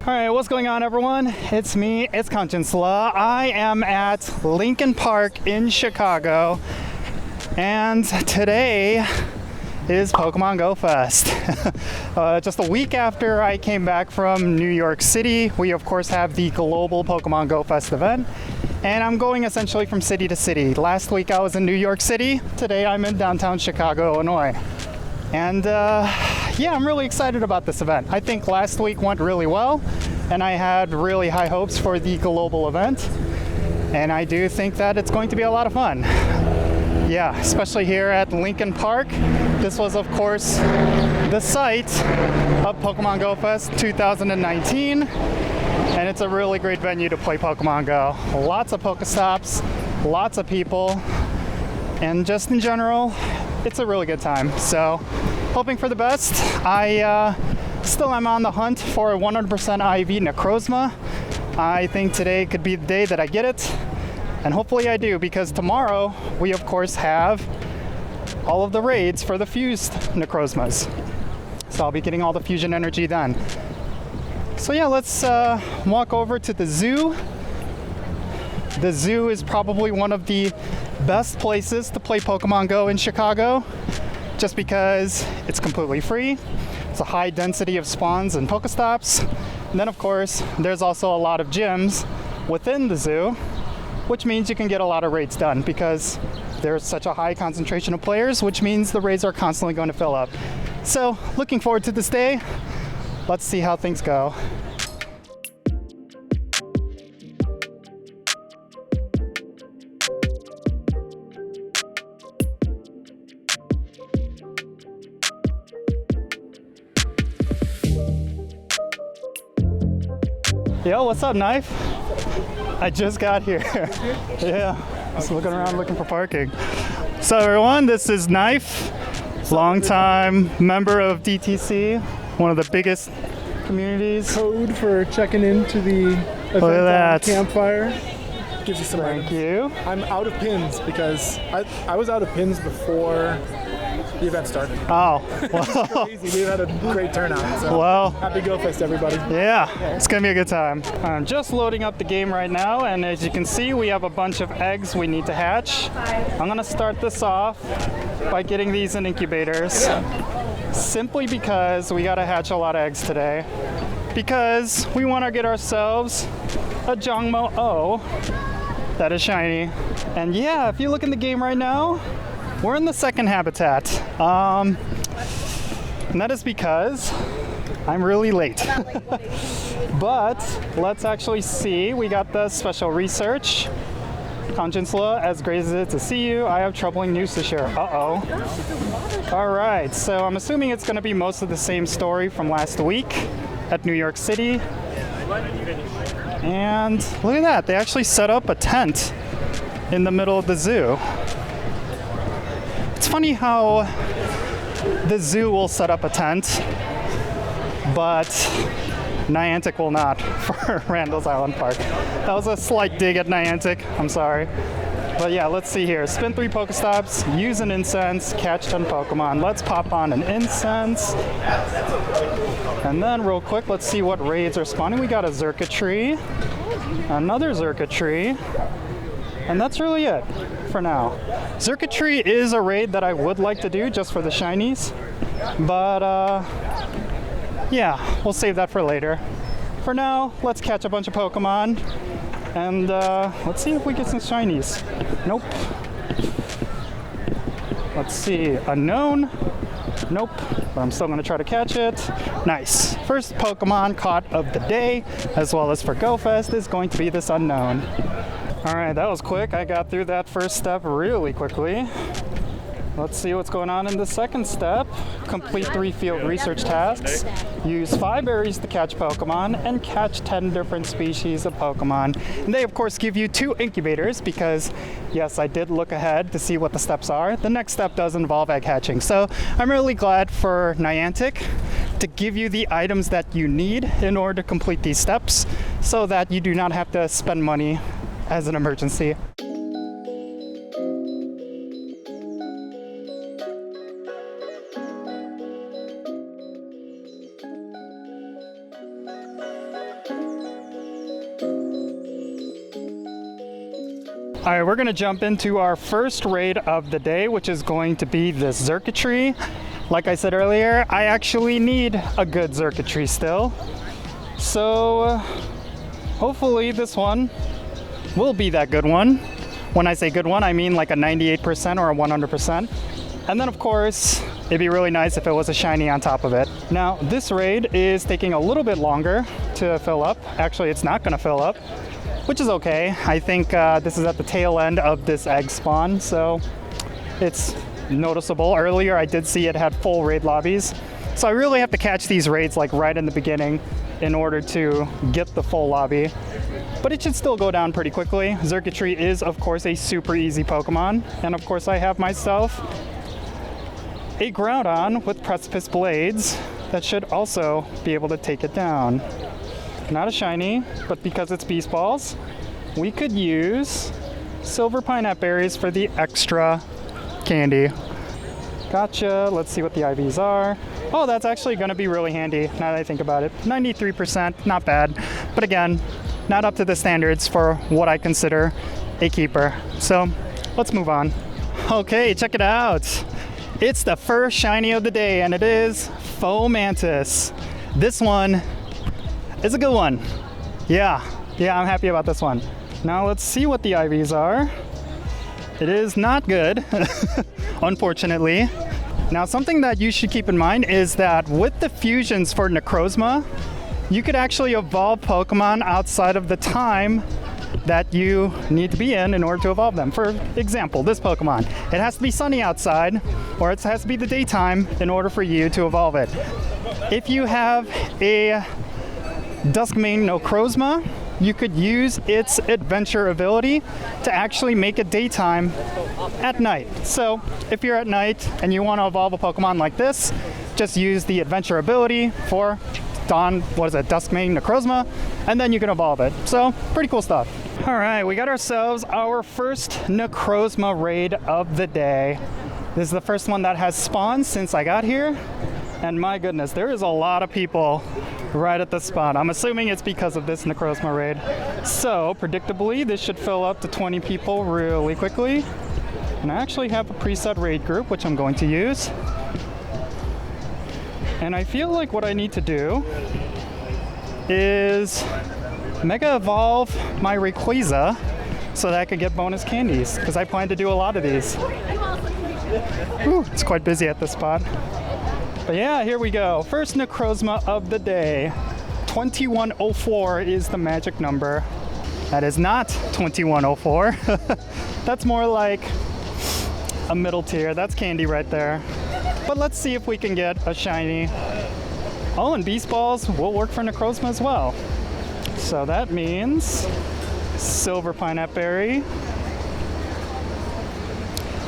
Alright, what's going on everyone? It's me, it's Jinsula. I am at Lincoln Park in Chicago, and today is Pokemon Go Fest. Just a week after I came back from New York City, we of course have the global Pokemon Go Fest event, and I'm going essentially from city to city. Last week I was in New York City, today I'm in downtown Chicago, Illinois. And yeah, I'm really excited about this event. I think last week went really well, and I had really high hopes for the global event. And I do think that it's going to be a lot of fun. Yeah, especially here at Lincoln Park. This was, of course, the site of Pokemon Go Fest 2019. And it's a really great venue to play Pokemon Go. Lots of Pokestops, lots of people, and just in general, it's a really good time. So, hoping for the best. I still am on the hunt for a 100% IV Necrozma. I think today could be the day that I get it, and hopefully I do, because tomorrow we of course have all of the raids for the fused Necrozmas. So I'll be getting all the fusion energy then. So yeah, let's walk over to the zoo. The zoo is probably one of the best places to play Pokemon Go in Chicago, just because it's completely free. It's a high density of spawns and Pokestops. And then of course, there's also a lot of gyms within the zoo, which means you can get a lot of raids done because there's such a high concentration of players, which means the raids are constantly going to fill up. So looking forward to this day. Let's see how things go. Yo, what's up, Knife? I just got here. Yeah, just looking around looking for parking. So everyone, this is Knife, longtime member of DTC, one of the biggest communities. Code for checking into the event on Campfire. Gives you some Thank items. you. I'm out of pins because I was out of pins before the event started. Oh, well. Crazy. We had a great turnout. So Well, happy Go Fest, everybody. yeah, it's gonna be a good time. I'm just loading up the game right now, and as you can see, we have a bunch of eggs we need to hatch. I'm gonna start this off by getting these in incubators, simply because we gotta hatch a lot of eggs today, because we wanna get ourselves a Jongmo O that is shiny. And yeah, if you look in the game right now, we're in the second habitat. And that is because I'm really late. But let's actually see. We got the special research. Jinsula, as great as it is to see you, I have troubling news to share. Uh-oh. All right, so I'm assuming it's going to be most of the same story from last week at New York City. And look at that, they actually set up a tent in the middle of the zoo. It's funny how the zoo will set up a tent, but Niantic will not for Randall's Island Park. That was a slight dig at Niantic, I'm sorry. But yeah, let's see here. Spin 3 Pokestops, use an incense, catch 10 Pokemon. Let's pop on an incense. And then real quick, let's see what raids are spawning. We got a Xurkitree, another Xurkitree, and that's really it for now. Xurkitree is a raid that I would like to do just for the shinies, but yeah, we'll save that for later. For now, let's catch a bunch of Pokemon, and let's see if we get some shinies. Nope. Let's see, unknown. Nope, but I'm still gonna try to catch it. Nice. First Pokemon caught of the day, as well as for Go Fest, is going to be this unknown. All right, that was quick. I got through that first step really quickly. Let's see what's going on in the second step. Complete 3 field research tasks. Use 5 berries to catch Pokemon and catch 10 different species of Pokemon. And they of course give you 2 incubators because, yes, I did look ahead to see what the steps are. The next step does involve egg hatching. So I'm really glad for Niantic to give you the items that you need in order to complete these steps so that you do not have to spend money as an emergency. All right, we're gonna jump into our first raid of the day, which is going to be the circuitry. Like I said earlier, I actually need a good circuitry still. So hopefully this one will be that good one. When I say good one, I mean like a 98% or a 100%. And then of course, it'd be really nice if it was a shiny on top of it. Now, this raid is taking a little bit longer to fill up. Actually, it's not gonna fill up, which is okay. I think this is at the tail end of this egg spawn, so it's noticeable. Earlier, I did see it had full raid lobbies. So I really have to catch these raids like right in the beginning in order to get the full lobby. But it should still go down pretty quickly. Circuitry is, of course, a super easy Pokemon. And of course, I have myself a Groudon with Precipice Blades that should also be able to take it down. Not a shiny, but because it's Beast Balls, we could use Silver Pineapple Berries for the extra candy. Gotcha. Let's see what the IVs are. Oh, that's actually going to be really handy now that I think about it. 93%, not bad. But again, not up to the standards for what I consider a keeper. So let's move on. Okay, check it out. It's the first shiny of the day, and it is Fomantis. This one is a good one. Yeah, I'm happy about this one. Now let's see what the IVs are. It is not good, unfortunately. Now, something that you should keep in mind is that with the fusions for Necrozma, you could actually evolve Pokemon outside of the time that you need to be in order to evolve them. For example, this Pokemon, it has to be sunny outside, or it has to be the daytime in order for you to evolve it. If you have a Duskmane Necrozma, you could use its adventure ability to actually make it daytime at night. So if you're at night and you want to evolve a Pokemon like this, just use the adventure ability for Duskmane Necrozma, and then you can evolve it. So pretty cool stuff. All right, we got ourselves our first Necrozma raid of the day. This is the first one that has spawned since I got here. And my goodness, there is a lot of people right at the spot. I'm assuming it's because of this Necrozma raid. So, predictably, this should fill up to 20 people really quickly. And I actually have a preset raid group, which I'm going to use. And I feel like what I need to do is Mega Evolve my Rayquaza so that I could get bonus candies, because I plan to do a lot of these. Whew, it's quite busy at this spot. But yeah, here we go. First Necrozma of the day. 2104 is the magic number. That is not 2104. That's more like a middle tier. That's candy right there. But let's see if we can get a shiny. Oh, and Beast Balls will work for Necrozma as well. So that means Silver Pineapple Berry.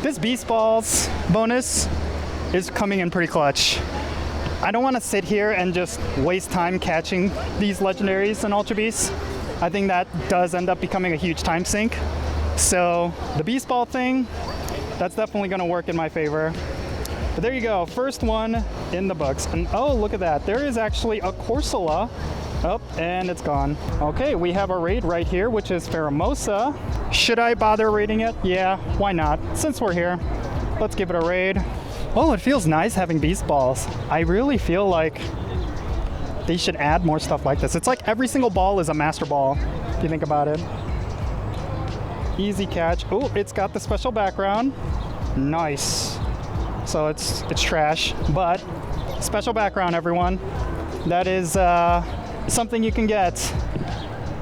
This Beast Balls bonus is coming in pretty clutch. I don't want to sit here and just waste time catching these legendaries and Ultra Beasts. I think that does end up becoming a huge time sink. So the Beast Ball thing, that's definitely going to work in my favor. But there you go, first one in the books. And oh, look at that, there is actually a Corsola. Oh, and it's gone. Okay, we have a raid right here, which is Pheromosa. Should I bother raiding it? Yeah, why not? Since we're here, let's give it a raid. Oh, it feels nice having Beast Balls. I really feel like they should add more stuff like this. It's like every single ball is a Master Ball, if you think about it. Easy catch. Oh, it's got the special background. Nice. So it's trash, but special background, everyone. That is something you can get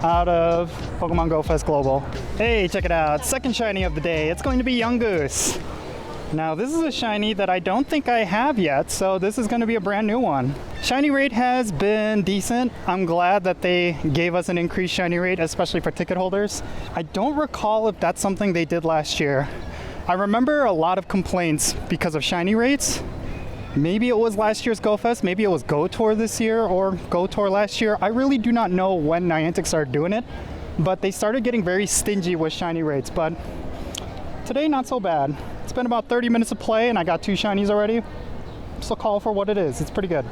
out of Pokemon Go Fest Global. Hey, check it out. Second shiny of the day. It's going to be Yungoos. Now, this is a shiny that I don't think I have yet, so this is going to be a brand new one. Shiny rate has been decent. I'm glad that they gave us an increased shiny rate, especially for ticket holders. I don't recall if that's something they did last year. I remember a lot of complaints because of shiny rates. Maybe it was last year's Go Fest, maybe it was Go Tour this year or Go Tour last year. I really do not know when Niantic started doing it, but they started getting very stingy with shiny rates. But today, not so bad. It's been about 30 minutes of play and I got 2 shinies already. So call for what it is. It's pretty good.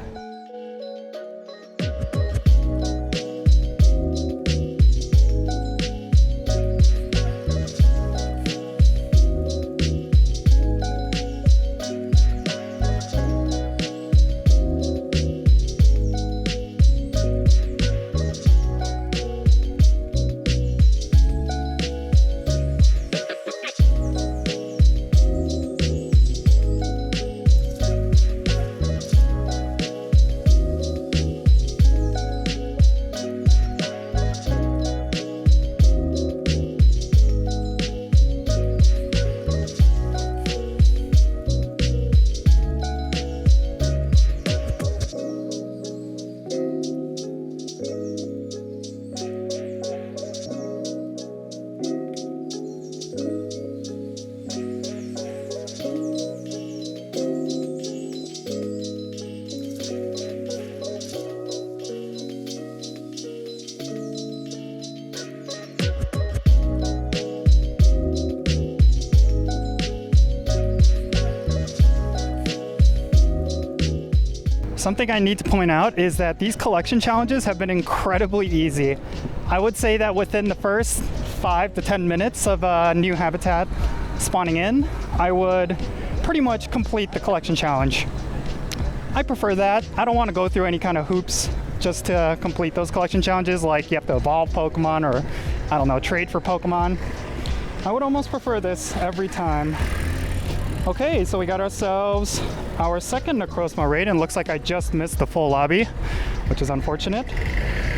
Something I need to point out is that these collection challenges have been incredibly easy. I would say that within the first 5 to 10 minutes of a new habitat spawning in, I would pretty much complete the collection challenge. I prefer that. I don't want to go through any kind of hoops just to complete those collection challenges, like you have to evolve Pokemon or, I don't know, trade for Pokemon. I would almost prefer this every time. Okay, so we got ourselves our second Necrozma raid, and looks like I just missed the full lobby, which is unfortunate,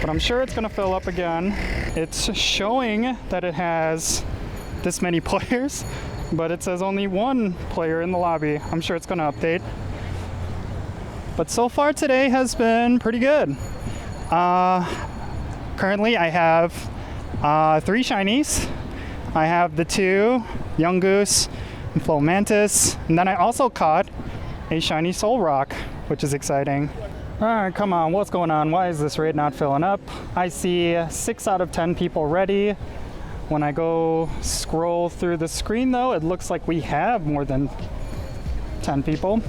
but I'm sure it's gonna fill up again. It's showing that it has this many players, but it says only one player in the lobby. I'm sure it's gonna update. But so far today has been pretty good. Currently I have 3 shinies. I have the 2 Young Goose and Full Mantis, and then I also caught a shiny Soul Rock, which is exciting. Alright, come on, what's going on? Why is this raid not filling up? I see 6 out of 10 people ready. When I go scroll through the screen though, it looks like we have more than 10 people.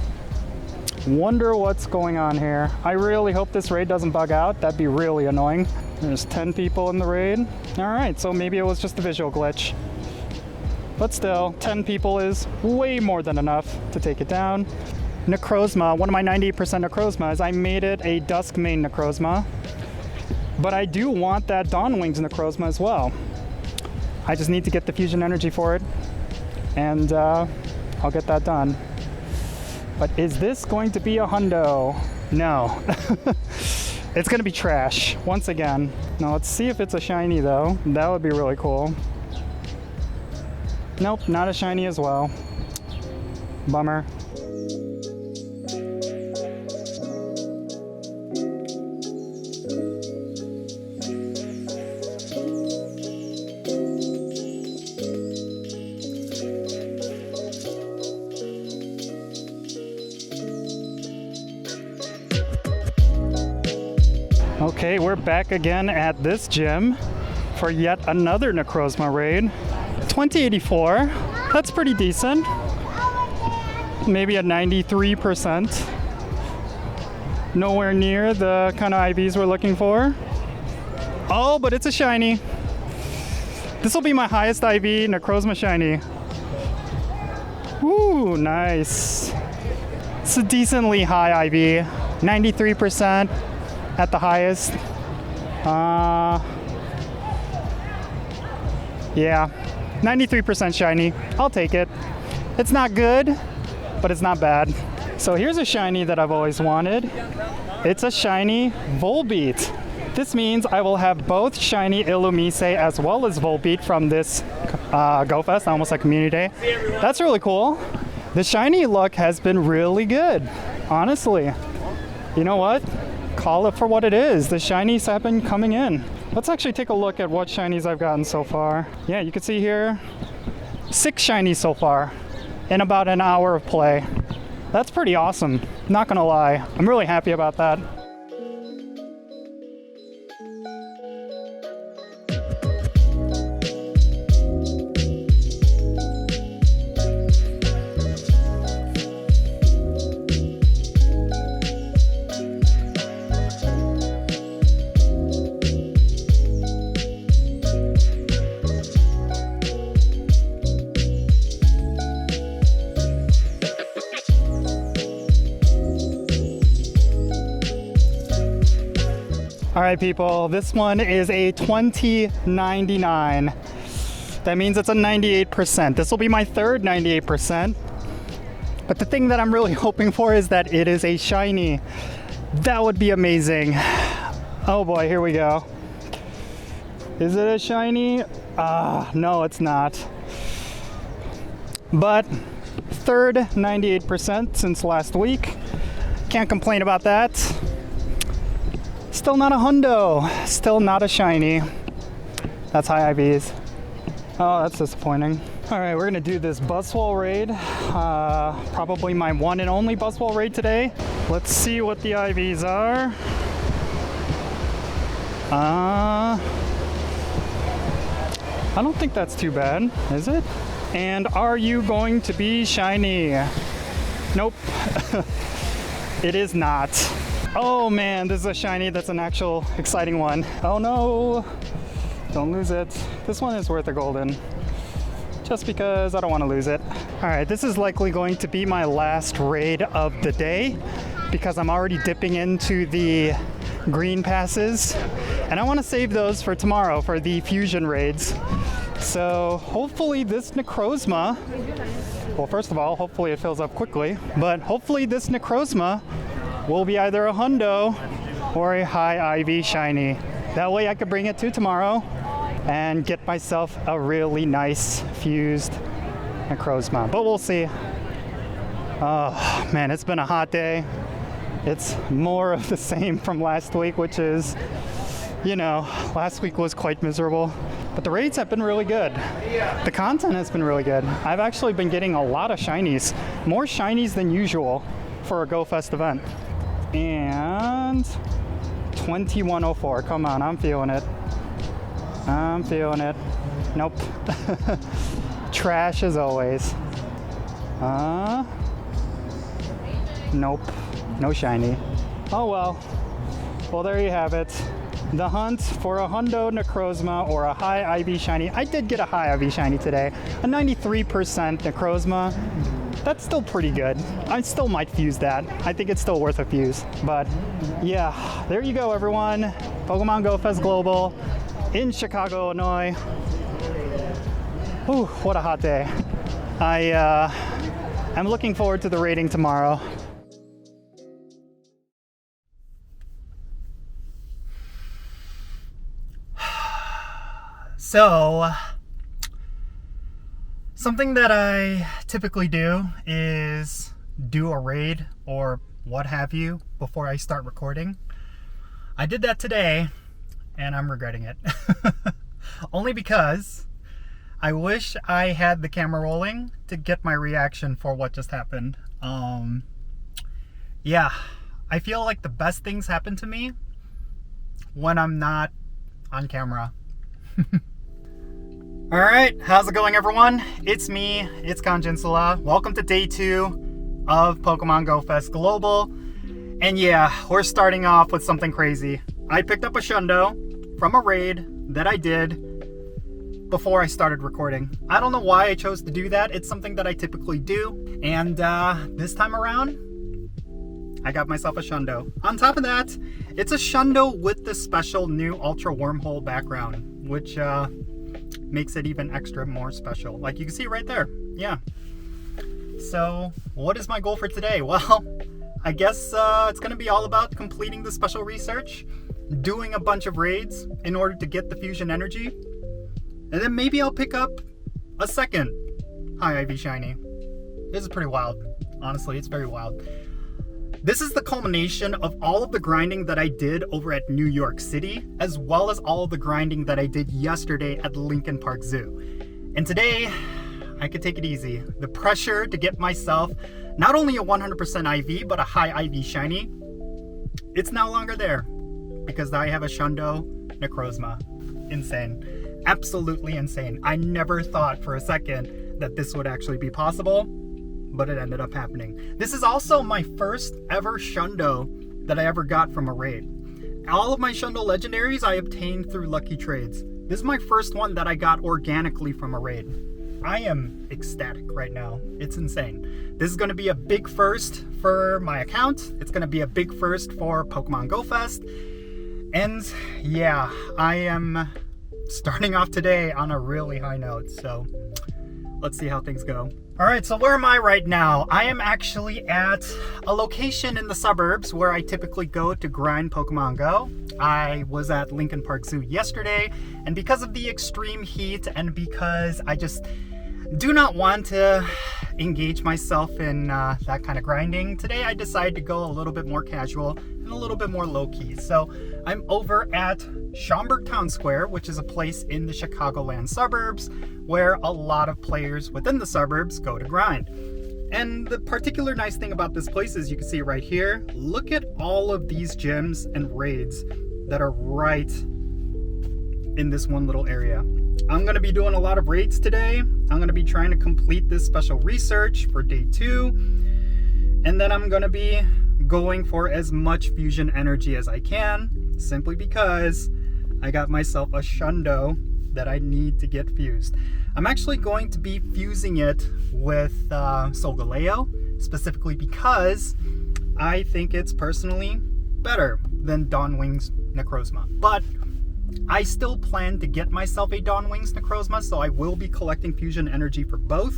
Wonder what's going on here. I really hope this raid doesn't bug out. That'd be really annoying. There's 10 people in the raid. Alright, so maybe it was just a visual glitch. But still, 10 people is way more than enough to take it down. Necrozma, one of my 98% Necrozmas, I made it a Dusk main Necrozma. But I do want that Dawn Wings Necrozma as well. I just need to get the fusion energy for it, and I'll get that done. But is this going to be a hundo? No. It's gonna be trash, once again. Now let's see if it's a shiny though. That would be really cool. Nope, not a shiny as well. Bummer. Okay, we're back again at this gym for yet another Necrozma raid. 2084, that's pretty decent. Maybe a 93%. Nowhere near the kind of IVs we're looking for. Oh, but it's a shiny. This will be my highest IV Necrozma shiny. Woo, nice. It's a decently high IV, 93%. At the highest. Yeah, 93% shiny. I'll take it. It's not good, but it's not bad. So here's a shiny that I've always wanted. It's a shiny Volbeat. This means I will have both shiny Illumise as well as Volbeat from this Go Fest, almost like Community Day. That's really cool. The shiny luck has been really good, honestly. You know what? Call it for what it is. The shinies have been coming in. Let's actually take a look at what shinies I've gotten so far. Yeah, you can see here, 6 shinies so far in about an hour of play. That's pretty awesome, not gonna lie. I'm really happy about that. All right, people, this one is a 2099. That means it's a 98%. This will be my third 98%. But the thing that I'm really hoping for is that it is a shiny. That would be amazing. Oh boy, here we go. Is it a shiny? No, it's not. But third 98% since last week. Can't complain about that. Still not a hundo, still not a shiny. That's high IVs. Oh, that's disappointing. All right, we're gonna do this Buzzwole raid. Probably my one and only Buzzwole raid today. Let's see what the IVs are. I don't think that's too bad, is it? And are you going to be shiny? Nope, it is not. Oh man, this is a shiny that's an actual exciting one. Oh no, don't lose it. This one is worth a golden, just because I don't want to lose it. All right, this is likely going to be my last raid of the day because I'm already dipping into the green passes and I want to save those for tomorrow for the fusion raids. So hopefully this Necrozma, well, first of all, hopefully it fills up quickly, but hopefully this Necrozma will be either a Hundo or a high IV shiny. That way I could bring it to tomorrow and get myself a really nice fused Necrozma, but we'll see. Oh man, it's been a hot day. It's more of the same from last week, which is, you know, last week was quite miserable, but the raids have been really good. The content has been really good. I've actually been getting a lot of shinies, more shinies than usual for a Go Fest event. And 2104, come on, I'm feeling it. I'm feeling it. Nope. Trash as always. Nope, no shiny. Oh well. Well, there you have it. The hunt for a Hundo Necrozma or a high IV shiny. I did get a high IV shiny today. A 93% Necrozma. That's still pretty good. I still might fuse that. I think it's still worth a fuse. But yeah, there you go, everyone. Pokemon Go Fest Global in Chicago, Illinois. Whew, what a hot day. I'm looking forward to the raiding tomorrow. So, something that I typically do is do a raid or what have you before I start recording. I did that today and I'm regretting it. Only because I wish I had the camera rolling to get my reaction for what just happened. Yeah, I feel like the best things happen to me when I'm not on camera. Alright, how's it going, everyone? It's me, it's Jinsula. Welcome to day 2 of Pokemon Go Fest Global. And yeah, we're starting off with something crazy. I picked up a Shundo from a raid that I did before I started recording. I don't know why I chose to do that. It's something that I typically do. And this time around, I got myself a Shundo. On top of that, it's a Shundo with the special new Ultra Wormhole background, which makes it even extra more special. Like you can see right there. Yeah. So what is my goal for today? Well, I guess it's going to be all about completing the special research, doing a bunch of raids in order to get the fusion energy, and then maybe I'll pick up a second high IV shiny. This is pretty wild. Honestly, it's very wild. This is the culmination of all of the grinding that I did over at New York City, as well as all of the grinding that I did yesterday at Lincoln Park Zoo. And today, I could take it easy. The pressure to get myself not only a 100% IV, but a high IV shiny, it's no longer there because I have a Shundo Necrozma. Insane. Absolutely insane. I never thought for a second that this would actually be possible, but it ended up happening. This is also my first ever Shundo that I ever got from a raid. All of my Shundo Legendaries I obtained through lucky trades. This is my first one that I got organically from a raid. I am ecstatic right now. It's insane. This is going to be a big first for my account. It's going to be a big first for Pokemon Go Fest. And yeah, I am starting off today on a really high note. So let's see how things go. Alright, so where am I right now? I am actually at a location in the suburbs where I typically go to grind Pokemon Go. I was at Lincoln Park Zoo yesterday, and because of the extreme heat and because I just do not want to engage myself in that kind of grinding, today I decided to go a little bit more casual and a little bit more low-key. So I'm over at Schaumburg Town Square, which is a place in the Chicagoland suburbs where a lot of players within the suburbs go to grind. And the particular nice thing about this place is you can see right here, look at all of these gyms and raids that are right in this one little area. I'm going to be doing a lot of raids today. I'm going to be trying to complete this special research for day 2. And then I'm going to be going for as much fusion energy as I can, simply because I got myself a Shundo that I need to get fused. I'm actually going to be fusing it with Solgaleo, specifically because I think it's personally better than Dawnwing's Necrozma. But I still plan to get myself a Dawnwing's Necrozma, so I will be collecting fusion energy for both.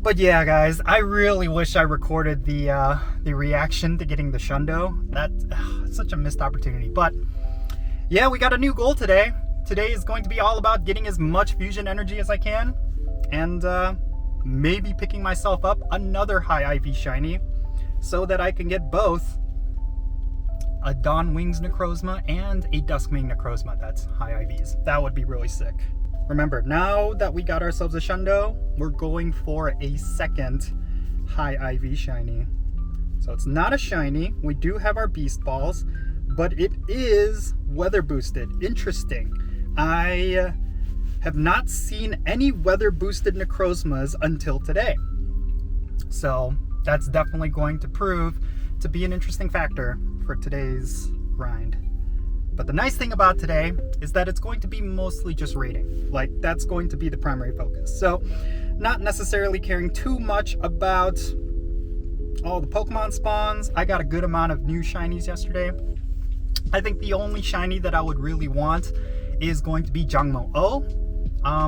But yeah, guys, I really wish I recorded the reaction to getting the Shundo. That's such a missed opportunity. But yeah, we got a new goal today. Today is going to be all about getting as much fusion energy as I can, and maybe picking myself up another high IV shiny so that I can get both a Dawnwing's Necrozma and a Duskmane Necrozma that's high IVs. That would be really sick. Remember, now that we got ourselves a Shundo, we're going for a second high IV shiny. So it's not a shiny. We do have our Beast Balls, but it is weather boosted. Interesting. I have not seen any weather boosted Necrozmas until today. So that's definitely going to prove to be an interesting factor for today's grind. But the nice thing about today is that it's going to be mostly just raiding. Like, that's going to be the primary focus. So not necessarily caring too much about all the Pokemon spawns. I got a good amount of new shinies yesterday. I think the only shiny that I would really want is going to be Jangmo-O.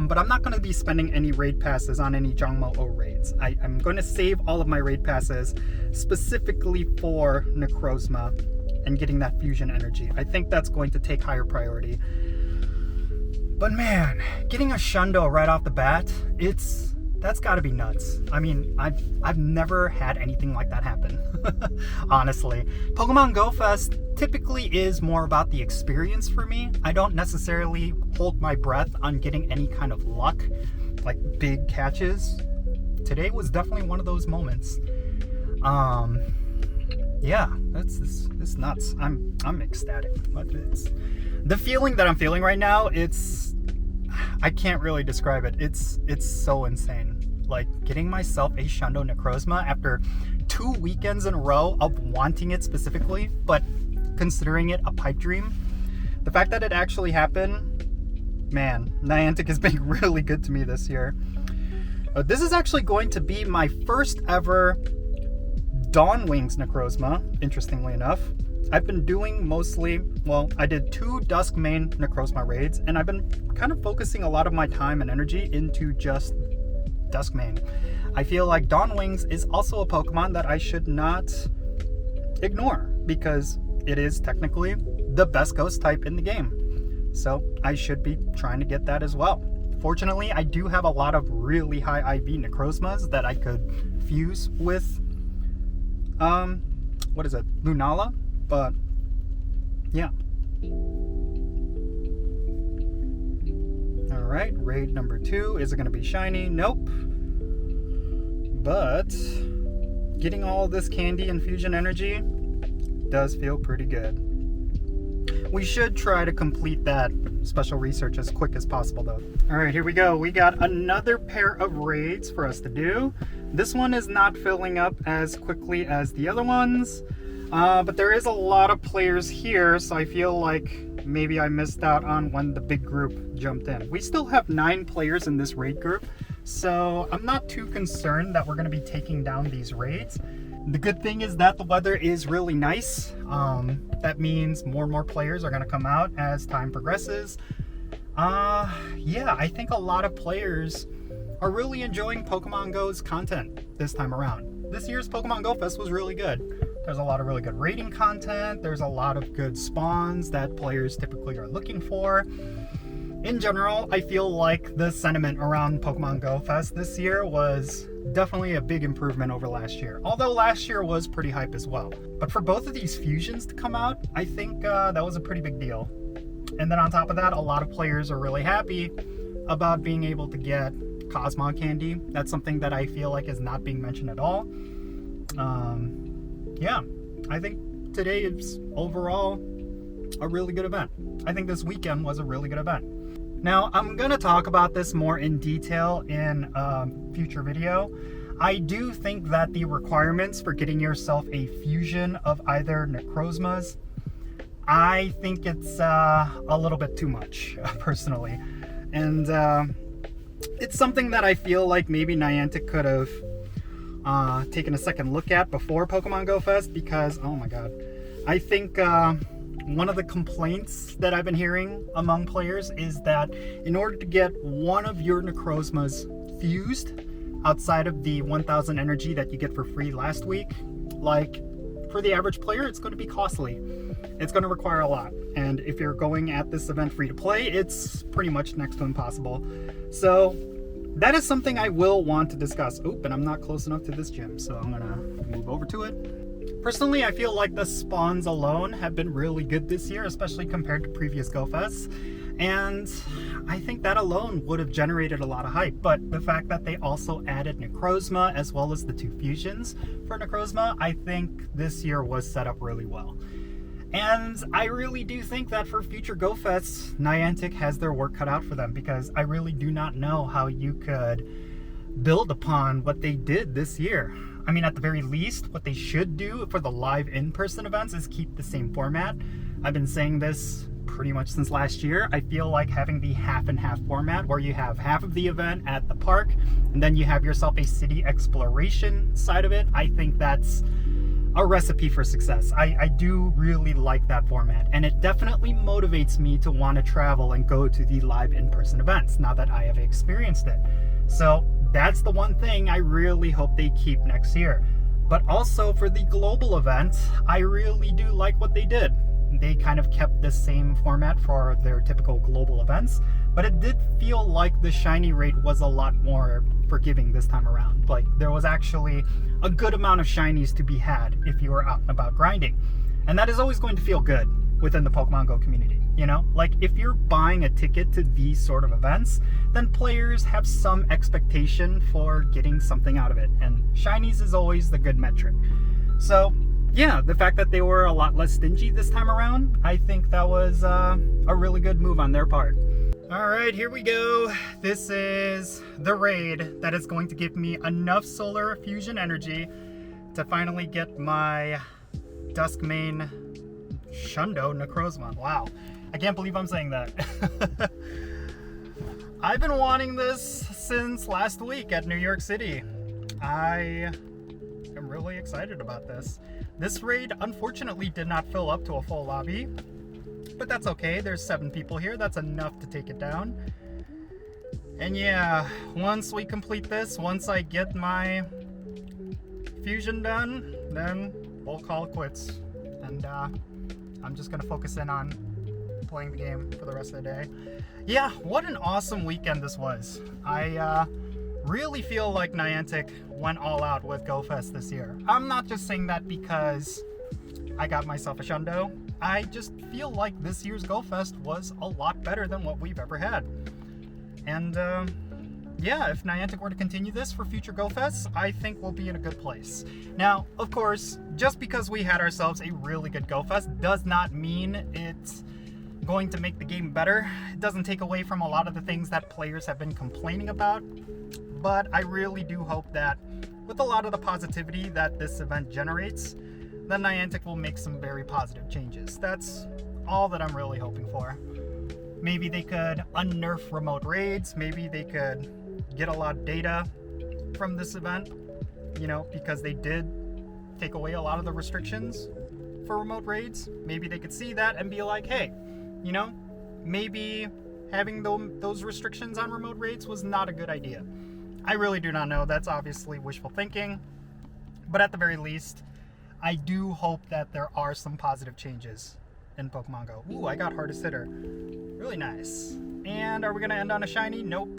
But I'm not going to be spending any raid passes on any Jangmo-O raids. I'm going to save all of my raid passes specifically for Necrozma and getting that fusion energy. I think that's going to take higher priority. But man, getting a Shundo right off the bat, that's got to be nuts. I mean, I've never had anything like that happen. Honestly, Pokemon Go Fest typically is more about the experience for me. I don't necessarily hold my breath on getting any kind of luck, like big catches. Today was definitely one of those moments. Yeah, it's nuts. I'm ecstatic. But it's the feeling that I'm feeling right now. I can't really describe it. It's so insane. Like, getting myself a Shundo Necrozma after 2 weekends in a row of wanting it specifically, but considering it a pipe dream. The fact that it actually happened, man, Niantic has been really good to me this year. This is actually going to be my first ever Dawnwing's Necrozma, interestingly enough. I've been doing mostly, well, I did 2 Duskmane Necrozma raids, and I've been kind of focusing a lot of my time and energy into just Duskmane. I feel like Dawnwings is also a Pokemon that I should not ignore, because it is technically the best ghost type in the game. So I should be trying to get that as well. Fortunately, I do have a lot of really high IV Necrozmas that I could fuse with, what is it, Lunala? But yeah. Alright, raid number 2. Is it going to be shiny? Nope. But getting all this candy and fusion energy does feel pretty good. We should try to complete that special research as quick as possible, though. Alright, here we go. We got another pair of raids for us to do. This one is not filling up as quickly as the other ones. But there is a lot of players here, so I feel like maybe I missed out on when the big group jumped in. We still have 9 players in this raid group, so I'm not too concerned that we're going to be taking down these raids. The good thing is that the weather is really nice. That means more and more players are going to come out as time progresses. Yeah, I think a lot of players are really enjoying Pokemon Go's content this time around. This year's Pokemon Go Fest was really good. There's a lot of really good raiding content. There's a lot of good spawns that players typically are looking for. In general, I feel like the sentiment around Pokemon Go Fest this year was definitely a big improvement over last year. Although last year was pretty hype as well. But for both of these fusions to come out, I think that was a pretty big deal. And then on top of that, a lot of players are really happy about being able to get Cosmog candy. That's something that I feel like is not being mentioned at all. Yeah, I think today is overall a really good event. I think this weekend was a really good event. Now, I'm going to talk about this more in detail in a future video. I do think that the requirements for getting yourself a fusion of either Necrozmas, I think it's a little bit too much, personally. And it's something that I feel like maybe Niantic could have taken a second look at before Pokemon Go Fest, because, oh my god, I think one of the complaints that I've been hearing among players is that in order to get one of your Necrozmas fused outside of the 1000 energy that you get for free last week, like, for the average player, it's going to be costly. It's going to require a lot. And if you're going at this event free to play, it's pretty much next to impossible. So that is something I will want to discuss. Oop, and I'm not close enough to this gym, so I'm going to move over to it. Personally, I feel like the spawns alone have been really good this year, especially compared to previous Go Fests. And I think that alone would have generated a lot of hype. But the fact that they also added Necrozma as well as the 2 fusions for Necrozma, I think this year was set up really well. And I really do think that for future Go Fests, Niantic has their work cut out for them, because I really do not know how you could build upon what they did this year. I mean, at the very least, what they should do for the live in-person events is keep the same format. I've been saying this pretty much since last year. I feel like having the half and half format, where you have half of the event at the park and then you have yourself a city exploration side of it, I think that's a recipe for success. I do really like that format, and it definitely motivates me to want to travel and go to the live in-person events now that I have experienced it. So that's the one thing I really hope they keep next year. But also for the global event, I really do like what they did. They kind of kept the same format for their typical global events, but it did feel like the shiny rate was a lot more forgiving this time around. Like, there was actually a good amount of shinies to be had if you were out and about grinding. And that is always going to feel good within the Pokemon Go community, you know? Like, if you're buying a ticket to these sort of events, then players have some expectation for getting something out of it, and shinies is always the good metric. So yeah, the fact that they were a lot less stingy this time around, I think that was a really good move on their part. Alright, here we go. This is the raid that is going to give me enough solar fusion energy to finally get my Duskmane Shundo Necrozma. Wow, I can't believe I'm saying that. I've been wanting this since last week at New York City. I am really excited about this. This raid unfortunately did not fill up to a full lobby, but that's okay. There's 7 people here. That's enough to take it down. And yeah, once we complete this, once I get my fusion done, then we'll call it quits. And I'm just gonna focus in on playing the game for the rest of the day. Yeah, what an awesome weekend this was. I really feel like Niantic went all out with Go Fest this year. I'm not just saying that because I got myself a Shundo. I just feel like this year's Go Fest was a lot better than what we've ever had. And yeah, if Niantic were to continue this for future Go Fests, I think we'll be in a good place. Now, of course, just because we had ourselves a really good Go Fest does not mean it's going to make the game better. It doesn't take away from a lot of the things that players have been complaining about. But I really do hope that with a lot of the positivity that this event generates, then Niantic will make some very positive changes. That's all that I'm really hoping for. Maybe they could unnerf remote raids. Maybe they could get a lot of data from this event, you know, because they did take away a lot of the restrictions for remote raids. Maybe they could see that and be like, hey, you know, maybe having those restrictions on remote raids was not a good idea. I really do not know. That's obviously wishful thinking. But at the very least, I do hope that there are some positive changes in Pokemon Go. Ooh, I got hardest hitter. Really nice. And are we going to end on a shiny? Nope.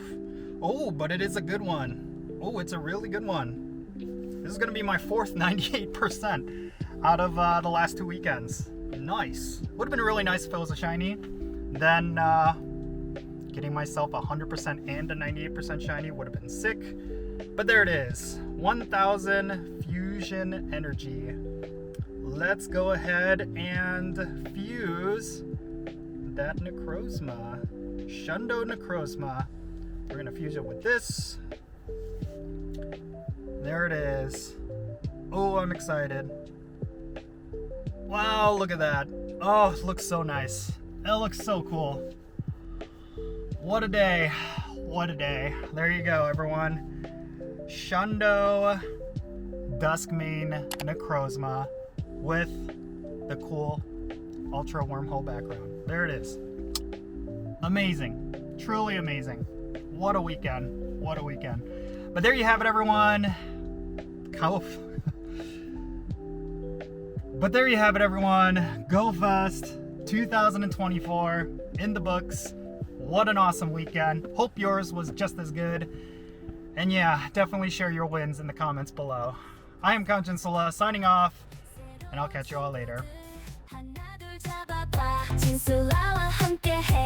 Oh, but it is a good one. Oh, it's a really good one. This is going to be my 4th 98% out of the last 2 weekends. Nice. Would have been really nice if it was a shiny. Then getting myself 100% and a 98% shiny would have been sick. But there it is. 1000 fusion energy. Let's go ahead and fuse that Necrozma. Shundo Necrozma. We're going to fuse it with this. There it is. Oh, I'm excited. Wow, look at that. Oh, it looks so nice. It looks so cool. What a day. What a day. There you go, everyone. Shundo Duskmane Necrozma with the cool Ultra Wormhole background. There it is. Amazing. Truly amazing. What a weekend. What a weekend. But there you have it, everyone. But there you have it, everyone. Go Fest 2024 in the books. What an awesome weekend. Hope yours was just as good. And yeah, definitely share your wins in the comments below. I am Count Jinsula signing off, and I'll catch you all later. 진솔아와 함께해